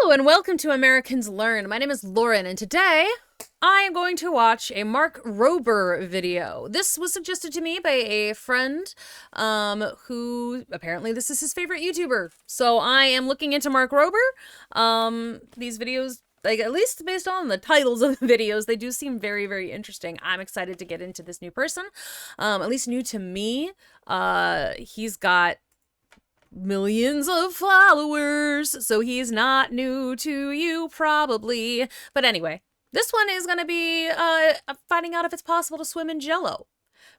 Hello and welcome to Americans Learn. My name is Lauren and today I am going to watch a Mark Rober video. This was suggested to me by a friend who apparently this is his favorite YouTuber. So I am looking into Mark Rober. These videos, like at least based on the titles of the videos, they do seem very, very interesting. I'm excited to get into this new person, at least new to me. He's got millions of followers, so he's not new to you probably. But anyway, this one is going to be finding out if it's possible to swim in Jello.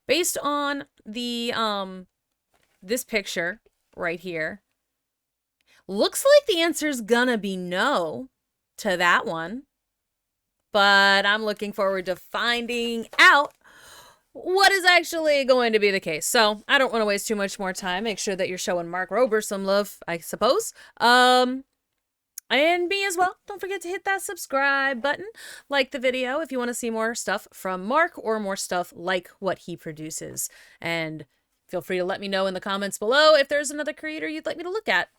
Based on the this picture right here, looks like the answer's gonna be no to that one. But I'm looking forward to finding out what is actually going to be the case. So I don't want to waste too much more time. Make sure that you're showing Mark Rober some love, I suppose. And me as well. Don't forget to hit that subscribe button. Like the video if you want to see more stuff from Mark or more stuff like what he produces. And feel free to let me know in the comments below if there's another creator you'd like me to look at.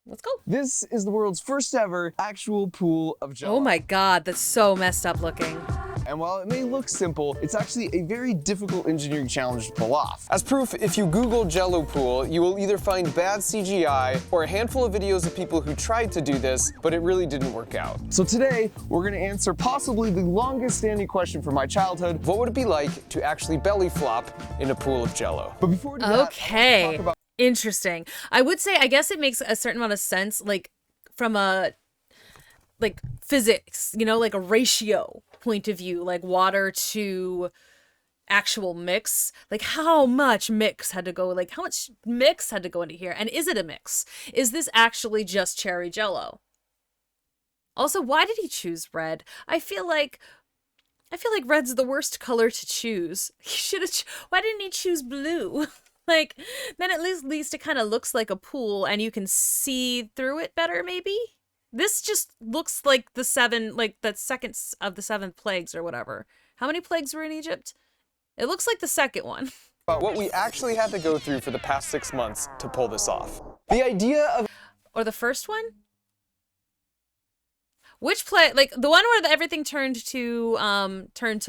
Let's go. This is the world's first ever actual pool of Jello. Oh my god, that's so messed up looking. And while it may look simple, it's actually a very difficult engineering challenge to pull off. As proof, if you Google Jello pool, you will either find bad CGI or a handful of videos of people who tried to do this, but it really didn't work out. So today, we're gonna answer possibly the longest standing question from my childhood. What would it be like to actually belly flop in a pool of Jello? But before we do that, okay. talk about Interesting. I would say, I guess it makes a certain amount of sense, like from a physics, you know, like a ratio point of view, like water to actual mix, like how much mix had to go, like how much mix had to go into here. And is it a mix? Is this actually just cherry Jello? Also, why did he choose red? I feel like red's the worst color to choose. He should have, why didn't he choose blue? Like, then at least it kind of looks like a pool and you can see through it better, maybe? This just looks like the second of the 7 plagues or whatever. How many plagues were in Egypt? It looks like the second one. About what we actually had to go through for the past 6 months to pull this off. The idea of... Or the first one? Which plague? Like, the one where everything turned to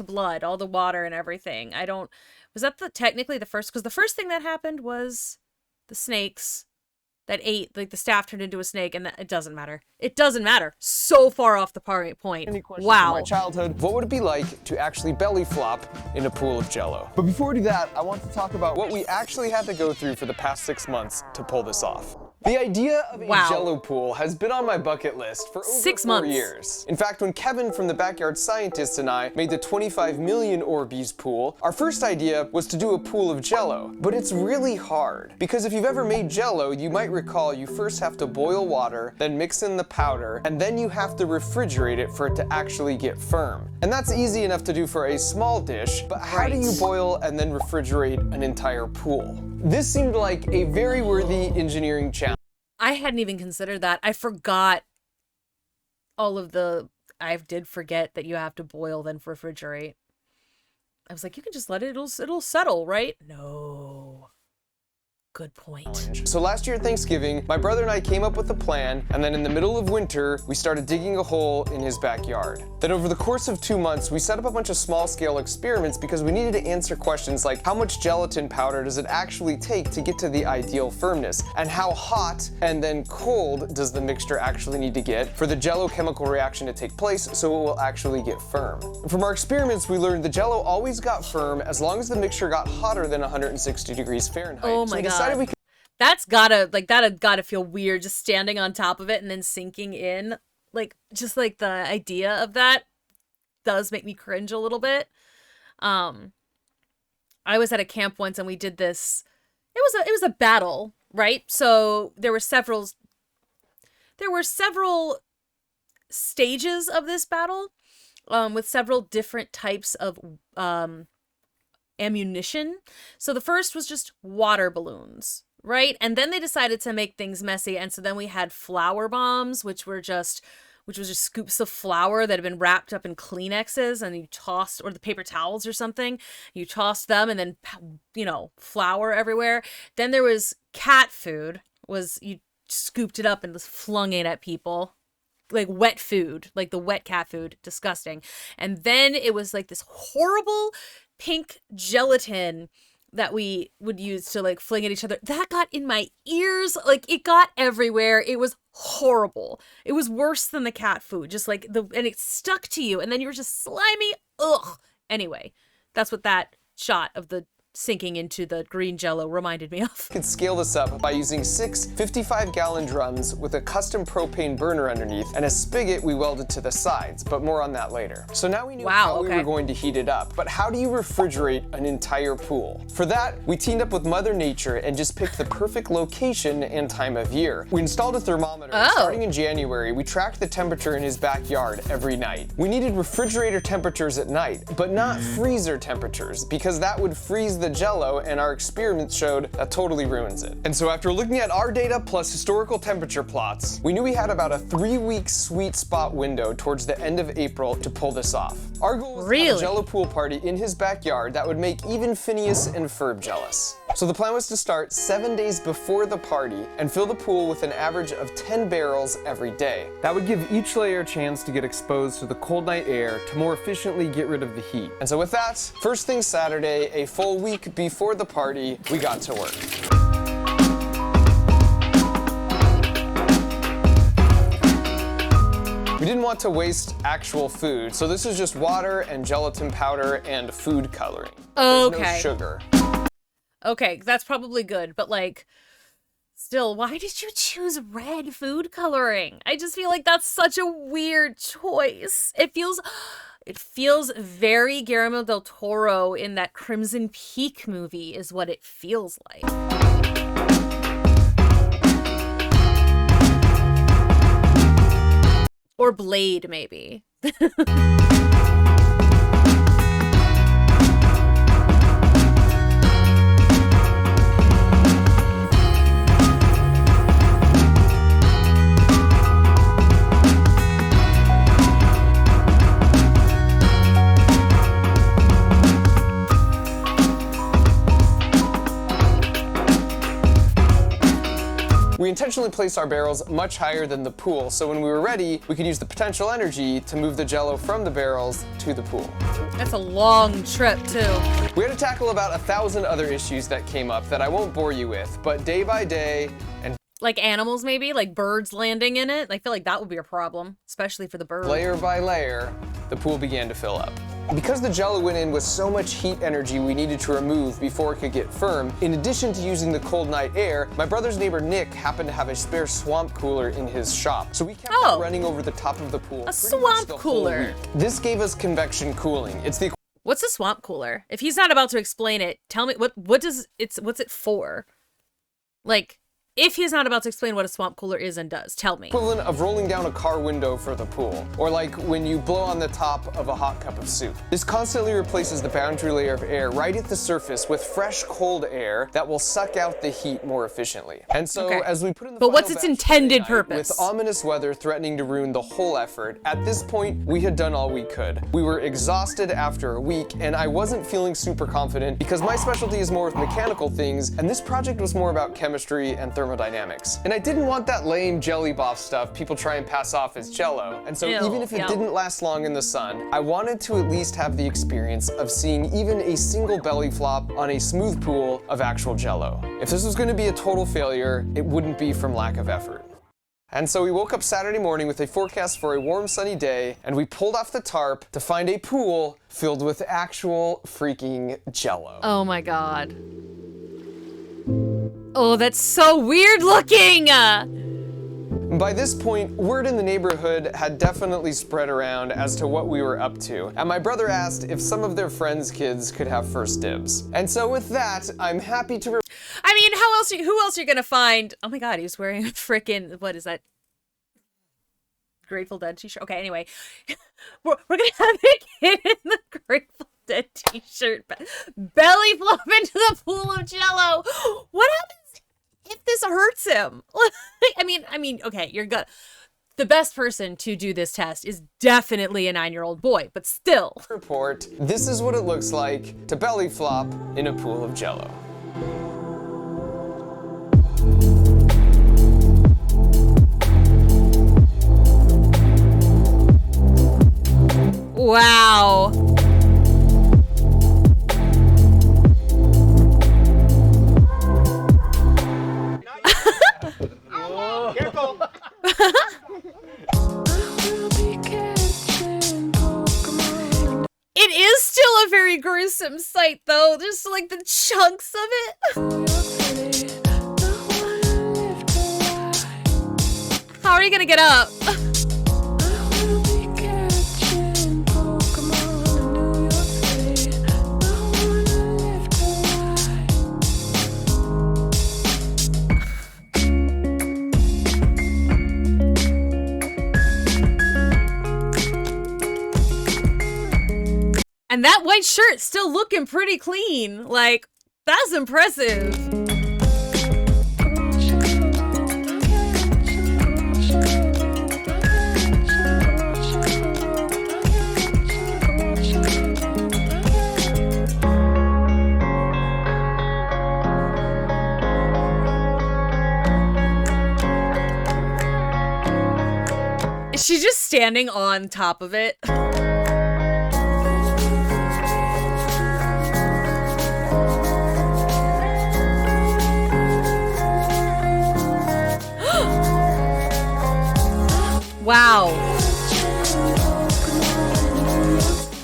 blood, all the water and everything. Was that technically the first? Because the first thing that happened was the snakes that ate, like the staff turned into a snake, and it doesn't matter. It doesn't matter. So far off the point. Wow. From my childhood, what would it be like to actually belly flop in a pool of Jello? But before we do that, I want to talk about what we actually had to go through for the past 6 months to pull this off. The idea of a Jello pool has been on my bucket list for over 6 4 months. years. In fact, when Kevin from the Backyard Scientists and I made the 25 million Orbeez pool, our first idea was to do a pool of Jello. But it's really hard, because if you've ever made Jello, you might recall you first have to boil water, then mix in the powder, and then you have to refrigerate it for it to actually get firm. And that's easy enough to do for a small dish, but how do you boil and then refrigerate an entire pool? This seemed like a very worthy engineering challenge. I hadn't even considered that. I forgot I did forget that you have to boil then refrigerate. I was like, you can just let it, it'll settle, right? No. Good point. So last year at Thanksgiving, my brother and I came up with a plan, and then in the middle of winter, we started digging a hole in his backyard. Then over the course of 2 months, we set up a bunch of small-scale experiments because we needed to answer questions like how much gelatin powder does it actually take to get to the ideal firmness, and how hot and then cold does the mixture actually need to get for the Jello chemical reaction to take place so it will actually get firm. And from our experiments, we learned the Jello always got firm as long as the mixture got hotter than 160 degrees Fahrenheit. Oh my god. That's gotta feel weird, just standing on top of it and then sinking in. Like, just like the idea of that does make me cringe a little bit. I was at a camp once and we did this. It was a battle, right? So there were several stages of this battle, with several different types of ammunition. So the first was just water balloons, right? And then they decided to make things messy, and so then we had flour bombs, which was just scoops of flour that had been wrapped up in Kleenexes, and you tossed, or the paper towels or something, you tossed them, and then, you know, flour everywhere. Then there was cat food, you scooped it up and just flung it at people. like wet food, like the wet cat food, disgusting. And then it was like this horrible pink gelatin that we would use to like fling at each other. That got in my ears, like it got everywhere. It was horrible. It was worse than the cat food, just like and it stuck to you, and then you were just slimy. Ugh. Anyway, that's what that shot of the sinking into the green Jell-O reminded me of. We could scale this up by using 6 55-gallon drums with a custom propane burner underneath and a spigot we welded to the sides, but more on that later. So now we knew how we were going to heat it up, but how do you refrigerate an entire pool? For that, we teamed up with Mother Nature and just picked the perfect location and time of year. We installed a thermometer, and starting in January, we tracked the temperature in his backyard every night. We needed refrigerator temperatures at night, but not freezer temperatures, because that would freeze the Jell-O, and our experiments showed that totally ruins it. And so after looking at our data plus historical temperature plots, we knew we had about a 3-week sweet spot window towards the end of April to pull this off. Our goal was to have a Jell-O pool party in his backyard that would make even Phineas and Ferb jealous. So the plan was to start 7 days before the party and fill the pool with an average of 10 barrels every day. That would give each layer a chance to get exposed to the cold night air to more efficiently get rid of the heat. And so with that, first thing Saturday, a full week before the party, we got to work. We didn't want to waste actual food, so this is just water and gelatin powder and food coloring. There's no sugar. Okay, that's probably good, but like, still, why did you choose red food coloring? I just feel like that's such a weird choice. It feels very Guillermo del Toro in that Crimson Peak movie is what it feels like. Or Blade, maybe. We intentionally placed our barrels much higher than the pool, so when we were ready, we could use the potential energy to move the Jell-O from the barrels to the pool. That's a long trip, too. We had to tackle about 1,000 other issues that came up that I won't bore you with, but day by day, and like animals maybe, like birds landing in it. I feel like that would be a problem, especially for the birds. layer by layer, the pool began to fill up. Because the Jell-O went in with so much heat energy we needed to remove before it could get firm, in addition to using the cold night air, my brother's neighbor Nick happened to have a spare swamp cooler in his shop. So we kept that running over the top of the pool. A swamp cooler. This gave us convection cooling. It's the What's a swamp cooler? If he's not about to explain it, tell me what's it for? Like, if he's not about to explain what a swamp cooler is and does, tell me. equivalent of rolling down a car window for the pool, or like when you blow on the top of a hot cup of soup. This constantly replaces the boundary layer of air right at the surface with fresh, cold air that will suck out the heat more efficiently. And so as we put in the what's its intended purpose? With ominous weather threatening to ruin the whole effort, at this point, we had done all we could. We were exhausted after a week, and I wasn't feeling super confident because my specialty is more with mechanical things, and this project was more about chemistry and thermodynamics. And I didn't want that lame jelly boff stuff people try and pass off as Jell-O. And so even if it didn't last long in the sun, I wanted to at least have the experience of seeing even a single belly flop on a smooth pool of actual Jell-O. If this was going to be a total failure, it wouldn't be from lack of effort. And so we woke up Saturday morning with a forecast for a warm, sunny day, and we pulled off the tarp to find a pool filled with actual freaking Jell-O. Oh my god. Oh, that's so weird looking! By this point, word in the neighborhood had definitely spread around as to what we were up to, and my brother asked if some of their friends' kids could have first dibs. And so with that, I'm happy to I mean, who else are you gonna find? Oh my god, he's wearing a frickin', what is that? Grateful Dead t-shirt? Okay, anyway. we're gonna have a kid in the Grateful Dead t-shirt belly flop into the pool of Jell-O. What happens if this hurts him? I mean, okay, you're good. The best person to do this test is definitely a 9-year-old boy, but still. report, this is what it looks like to belly flop in a pool of Jell-O. Wow. Careful. It is still a very gruesome sight, though. Just like the chunks of it. How are you gonna get up? And that white shirt still looking pretty clean. Like, that's impressive. Is she just standing on top of it? Wow.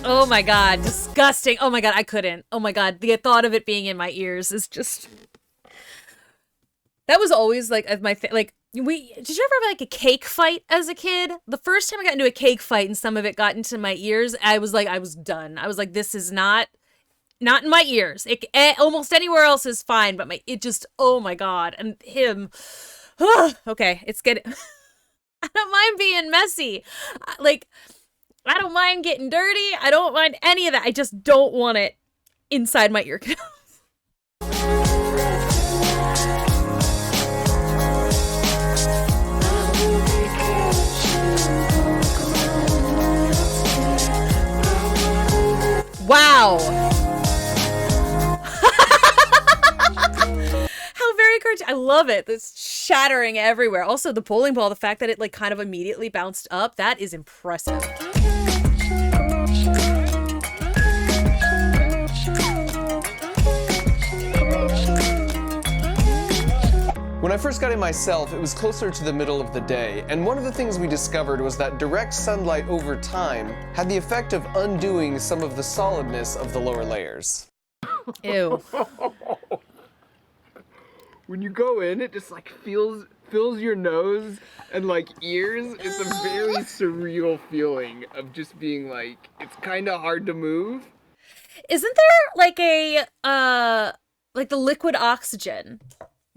Oh my god, disgusting. Oh my god, I couldn't. Oh my god, the thought of it being in my ears is just... That was always like my did you ever have like a cake fight as a kid? The first time I got into a cake fight and some of it got into my ears, I was done. I was like, this is not in my ears. Almost anywhere else is fine, but it just, oh my god. And him, okay, it's getting... I don't mind being messy. Like, I don't mind getting dirty. I don't mind any of that. I just don't want it inside my ear canals. Wow. How very cartoon. I love it. This shattering everywhere. Also, the bowling ball, the fact that it like kind of immediately bounced up, that is impressive. When I first got in myself, it was closer to the middle of the day, and one of the things we discovered was that direct sunlight over time had the effect of undoing some of the solidness of the lower layers. Ew. When you go in, it just like fills your nose and like ears. It's a very surreal feeling of just being like, it's kind of hard to move. Isn't there like like the liquid oxygen?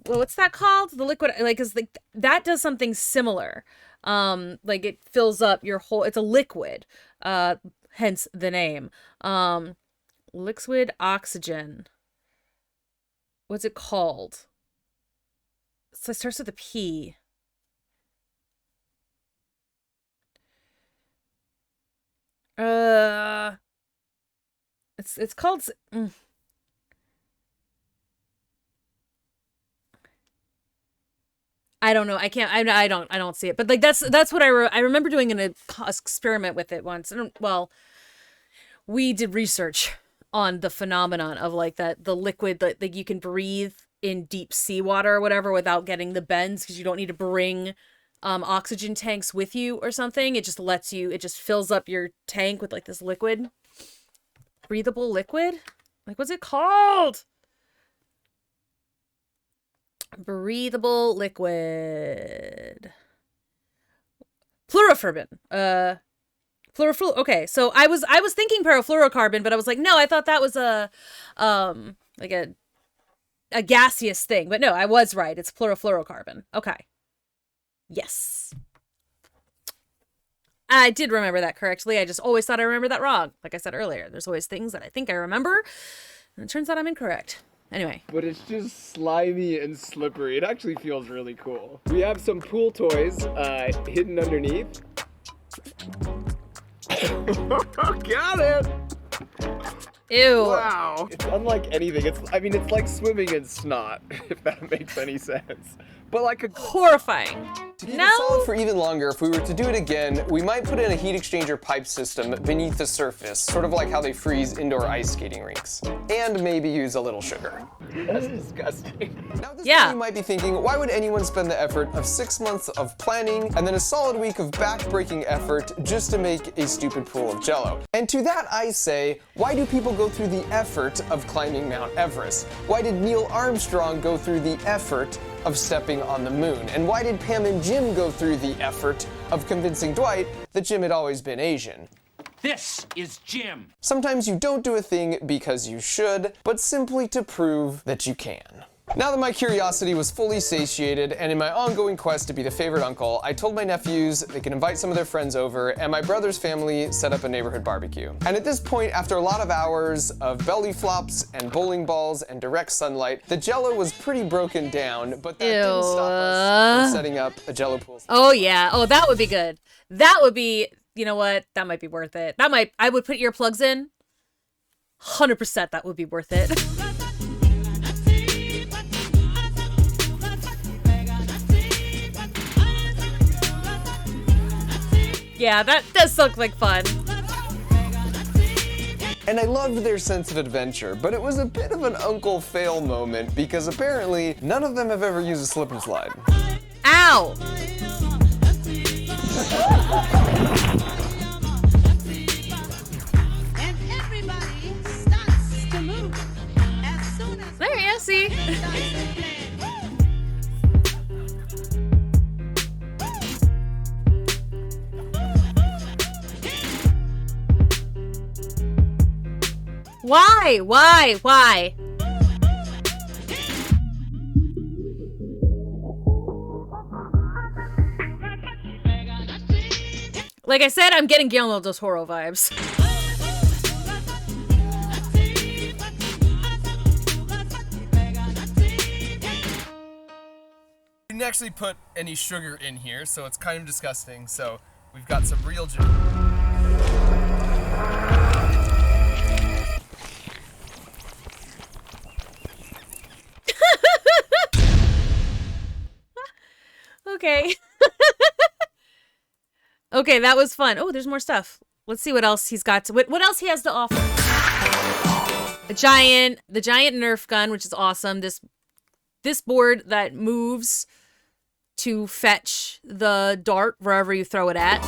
Well, what's that called? The liquid, like, is like that does something similar. Like it fills up your whole. It's a liquid. Hence the name. Liquid oxygen. What's it called? So it starts with a P. It's called. I don't know. I can't. I don't see it. But like that's what I remember doing an experiment with it once. Well, we did research on the phenomenon of like the liquid that like you can breathe in deep seawater or whatever without getting the bends because you don't need to bring oxygen tanks with you or something. It just lets you. It just fills up your tank with like this liquid, breathable liquid. Like what's it called? Breathable liquid. Fluorofluorocarbon. Okay, so I was thinking perfluorocarbon, but I was like, no, I thought that was like a gaseous thing. But no, I was right. It's fluorofluorocarbon. Okay. Yes. I did remember that correctly. I just always thought I remembered that wrong. Like I said earlier, there's always things that I think I remember, and it turns out I'm incorrect. Anyway. But it's just slimy and slippery. It actually feels really cool. We have some pool toys hidden underneath. Got it! Ew. Wow. It's unlike anything. It's like swimming in snot, if that makes any sense. But like a Horrifying. To keep it solid for even longer, if we were to do it again, we might put in a heat exchanger pipe system beneath the surface, sort of like how they freeze indoor ice skating rinks. And maybe use a little sugar. That's disgusting. Now, this time you might be thinking, why would anyone spend the effort of 6 months of planning and then a solid week of back-breaking effort just to make a stupid pool of Jell-O? And to that I say, why do people go through the effort of climbing Mount Everest? Why did Neil Armstrong go through the effort of stepping on the moon? And why did Pam and Jim go through the effort of convincing Dwight that Jim had always been Asian? This is Jim. Sometimes you don't do a thing because you should, but simply to prove that you can. Now that my curiosity was fully satiated, and in my ongoing quest to be the favorite uncle, I told my nephews they could invite some of their friends over, and my brother's family set up a neighborhood barbecue. And at this point, after a lot of hours of belly flops and bowling balls and direct sunlight, the Jell-O was pretty broken down, but that didn't stop us from setting up a Jell-O pool. Oh yeah, oh that would be good. That would be, you know what, that might be worth it. I would put earplugs in. 100% that would be worth it. Yeah, that does look like fun. And I loved their sense of adventure, but it was a bit of an uncle fail moment because apparently none of them have ever used a slip and slide. Ow! And everybody starts to move as soon as There you see. Why? Why? Like I said, I'm getting Guillermo del Toro vibes. We didn't actually put any sugar in here, so it's kind of disgusting. So we've got some real Jello. Okay. Okay, that was fun. Oh, there's more stuff. Let's see what else he's got to, what else he has to offer. The giant Nerf gun, which is awesome. This board that moves to fetch the dart wherever you throw it at.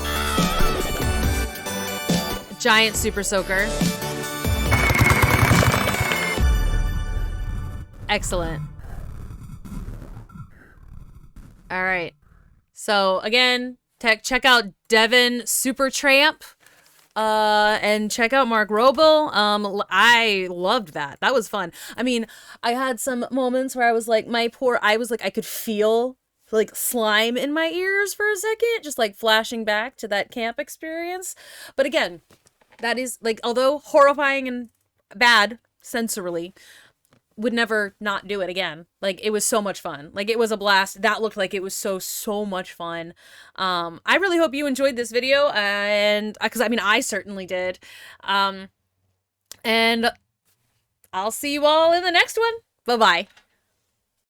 Giant super soaker. Excellent. All right. So again, check out Devin Super Tramp, and check out Mark Roble. I loved that. That was fun. I mean, I had some moments where I was like, I could feel like slime in my ears for a second, just like flashing back to that camp experience. But again, that is like, although horrifying and bad sensorily, would never not do it again. Like, it was so much fun. Like, it was a blast. That looked like it was so much fun. I really hope you enjoyed this video, and because I mean, I certainly did. And I'll see you all in the next one. Bye-bye.